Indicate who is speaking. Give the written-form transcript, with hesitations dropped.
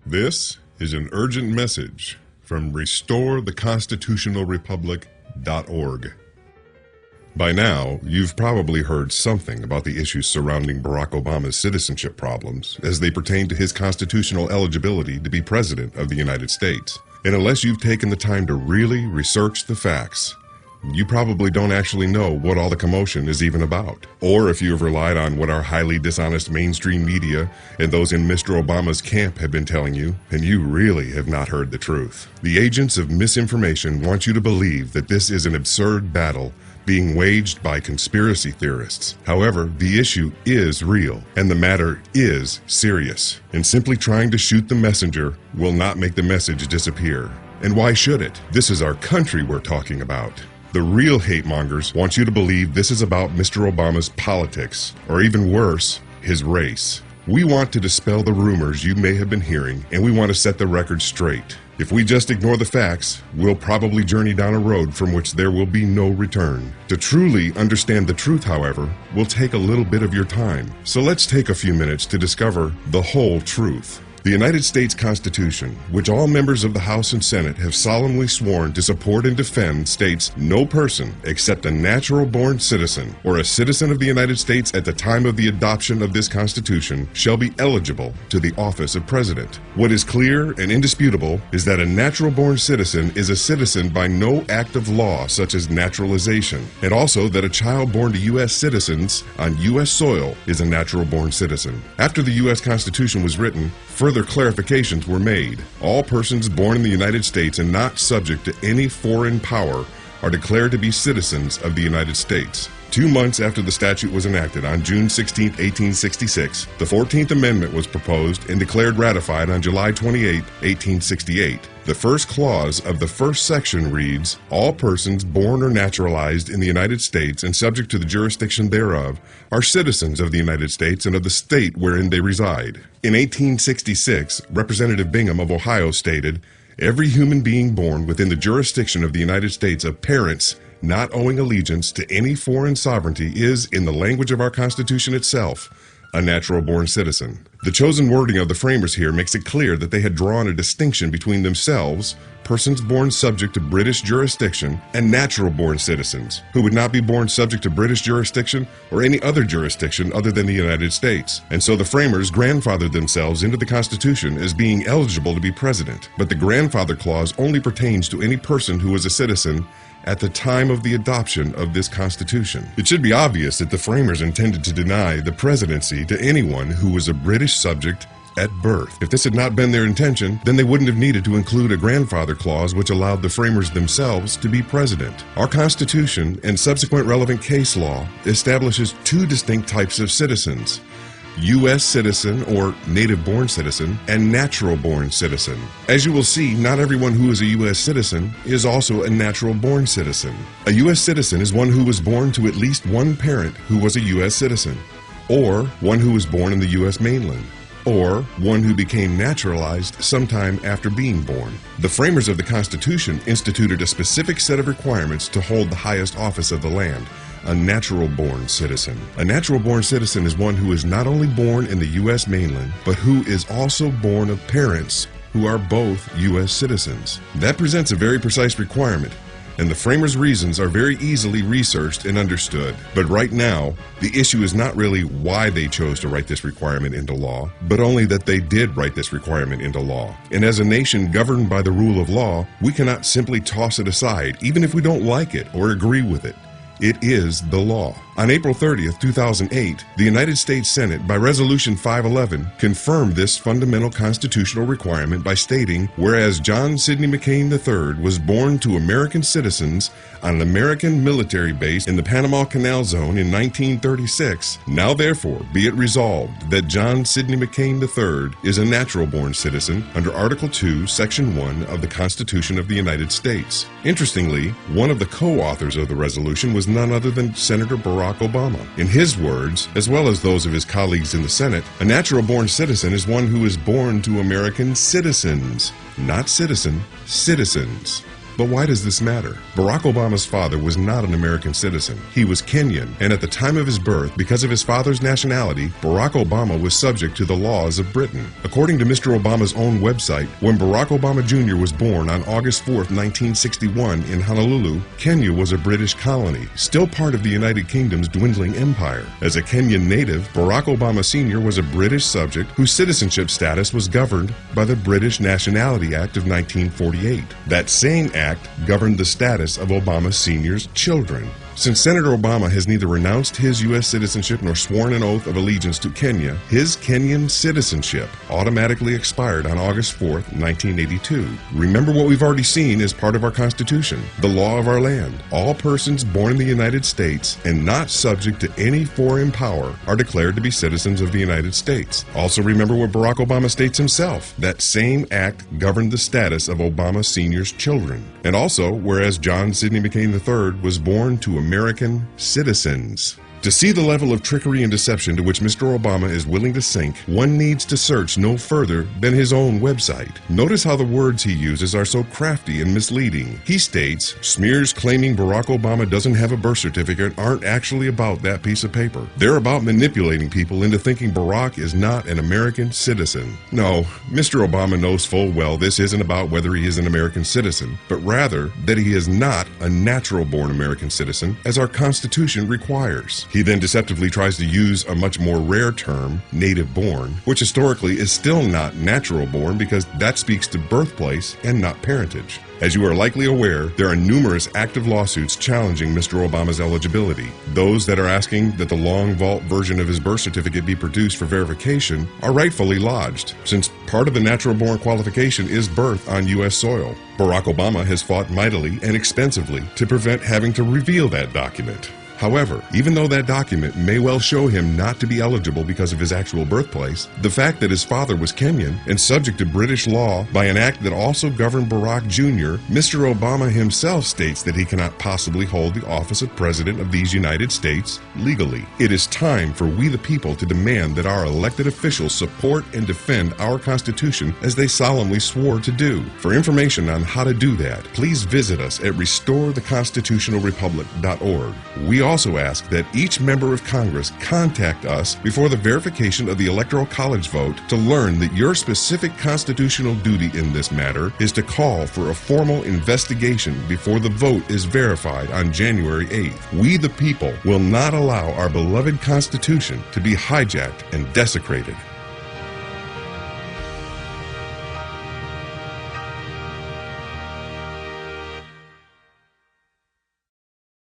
Speaker 1: This is an urgent message from RestoreTheConstitutionalRepublic.org. By now, you've probably heard something about the issues surrounding Barack Obama's citizenship problems as they pertain to his constitutional eligibility to be President of the United States. And unless you've taken the time to really research the facts, you probably don't actually know what all the commotion is even about. Or if you have relied on what our highly dishonest mainstream media and those in Mr. Obama's camp have been telling you, and you really have not heard the truth. The agents of misinformation want you to believe that this is an absurd battle being waged by conspiracy theorists. However, the issue is real, and the matter is serious. And simply trying to shoot the messenger will not make the message disappear. And why should it? This is our country we're talking about. The real hate mongers want you to believe this is about Mr. Obama's politics, or even worse, his race. We want to dispel the rumors you may have been hearing, and we want to set the record straight. If we just ignore the facts, we'll probably journey down a road from which there will be no return. To truly understand the truth, however, will take a little bit of your time. So let's take a few minutes to discover the whole truth. The United States Constitution, which all members of the House and Senate have solemnly sworn to support and defend, states no person except a natural-born citizen or a citizen of the United States at the time of the adoption of this Constitution shall be eligible to the office of President. What is clear and indisputable is that a natural-born citizen is a citizen by no act of law such as naturalization, and also that a child born to U.S. citizens on U.S. soil is a natural-born citizen. After the U.S. Constitution was written, further clarifications were made. All persons born in the United States and not subject to any foreign power are declared to be citizens of the United States. 2 months after the statute was enacted, on June 16, 1866, the 14th Amendment was proposed and declared ratified on July 28, 1868. The first clause of the first section reads, "All persons born or naturalized in the United States and subject to the jurisdiction thereof are citizens of the United States and of the state wherein they reside." In 1866, Representative Bingham of Ohio stated, "Every human being born within the jurisdiction of the United States of parents not owing allegiance to any foreign sovereignty is, in the language of our Constitution itself, a natural-born citizen." The chosen wording of the framers here makes it clear that they had drawn a distinction between themselves, persons born subject to British jurisdiction, and natural-born citizens, who would not be born subject to British jurisdiction or any other jurisdiction other than the United States. And so the framers grandfathered themselves into the Constitution as being eligible to be president. But the grandfather clause only pertains to any person who was a citizen at the time of the adoption of this Constitution. It should be obvious that the framers intended to deny the presidency to anyone who was a British subject at birth. If this had not been their intention, then they wouldn't have needed to include a grandfather clause which allowed the framers themselves to be president. Our Constitution and subsequent relevant case law establishes 2 distinct types of citizens: U.S. citizen or native-born citizen, and natural-born citizen. As you will see, not everyone who is a U.S. citizen is also a natural-born citizen. A U.S. citizen is one who was born to at least one parent who was a U.S. citizen, or one who was born in the U.S. mainland, or one who became naturalized sometime after being born. The framers of the Constitution instituted a specific set of requirements to hold the highest office of the land: a natural-born citizen. A natural-born citizen is one who is not only born in the U.S. mainland, but who is also born of parents who are both U.S. citizens. That presents a very precise requirement, and the framers' reasons are very easily researched and understood. But right now, the issue is not really why they chose to write this requirement into law, but only that they did write this requirement into law. And as a nation governed by the rule of law, we cannot simply toss it aside, even if we don't like it or agree with it. It is the law. On April 30th, 2008, the United States Senate, by Resolution 511, confirmed this fundamental constitutional requirement by stating, "Whereas John Sidney McCain III was born to American citizens on an American military base in the Panama Canal Zone in 1936, now therefore be it resolved that John Sidney McCain III is a natural-born citizen under Article 2, Section 1 of the Constitution of the United States." Interestingly, one of the co-authors of the resolution was none other than Senator Barack Obama. In his words, as well as those of his colleagues in the Senate, a natural-born citizen is one who is born to American citizens, not citizen, citizens. But why does this matter? Barack Obama's father was not an American citizen. He was Kenyan, and at the time of his birth, because of his father's nationality, Barack Obama was subject to the laws of Britain. According to Mr. Obama's own website, when Barack Obama Jr. was born on August 4, 1961 in Honolulu, Kenya was a British colony, still part of the United Kingdom's dwindling empire. As a Kenyan native, Barack Obama Sr. was a British subject whose citizenship status was governed by the British Nationality Act of 1948. That same act governed the status of Obama Sr.'s children. Since Senator Obama has neither renounced his U.S. citizenship nor sworn an oath of allegiance to Kenya, his Kenyan citizenship automatically expired on August 4, 1982. Remember what we've already seen as part of our Constitution, the law of our land. All persons born in the United States and not subject to any foreign power are declared to be citizens of the United States. Also remember what Barack Obama states himself, that same act governed the status of Obama Sr.'s children. And also, whereas John Sidney McCain III was born to American citizens. To see the level of trickery and deception to which Mr. Obama is willing to sink, one needs to search no further than his own website. Notice how the words he uses are so crafty and misleading. He states, smears claiming Barack Obama doesn't have a birth certificate aren't actually about that piece of paper. They're about manipulating people into thinking Barack is not an American citizen. No, Mr. Obama knows full well this isn't about whether he is an American citizen, but rather that he is not a natural-born American citizen, as our Constitution requires. He then deceptively tries to use a much more rare term, native-born, which historically is still not natural-born because that speaks to birthplace and not parentage. As you are likely aware, there are numerous active lawsuits challenging Mr. Obama's eligibility. Those that are asking that the long vault version of his birth certificate be produced for verification are rightfully lodged, since part of the natural-born qualification is birth on U.S. soil. Barack Obama has fought mightily and expensively to prevent having to reveal that document. However, even though that document may well show him not to be eligible because of his actual birthplace, the fact that his father was Kenyan and subject to British law by an act that also governed Barack Jr., Mr. Obama himself states that he cannot possibly hold the office of President of these United States legally. It is time for we the people to demand that our elected officials support and defend our Constitution as they solemnly swore to do. For information on how to do that, please visit us at restoretheconstitutionalrepublic.org. We also ask that each member of Congress contact us before the verification of the Electoral College vote to learn that your specific constitutional duty in this matter is to call for a formal investigation before the vote is verified on January 8th. We the people will not allow our beloved Constitution to be hijacked and desecrated.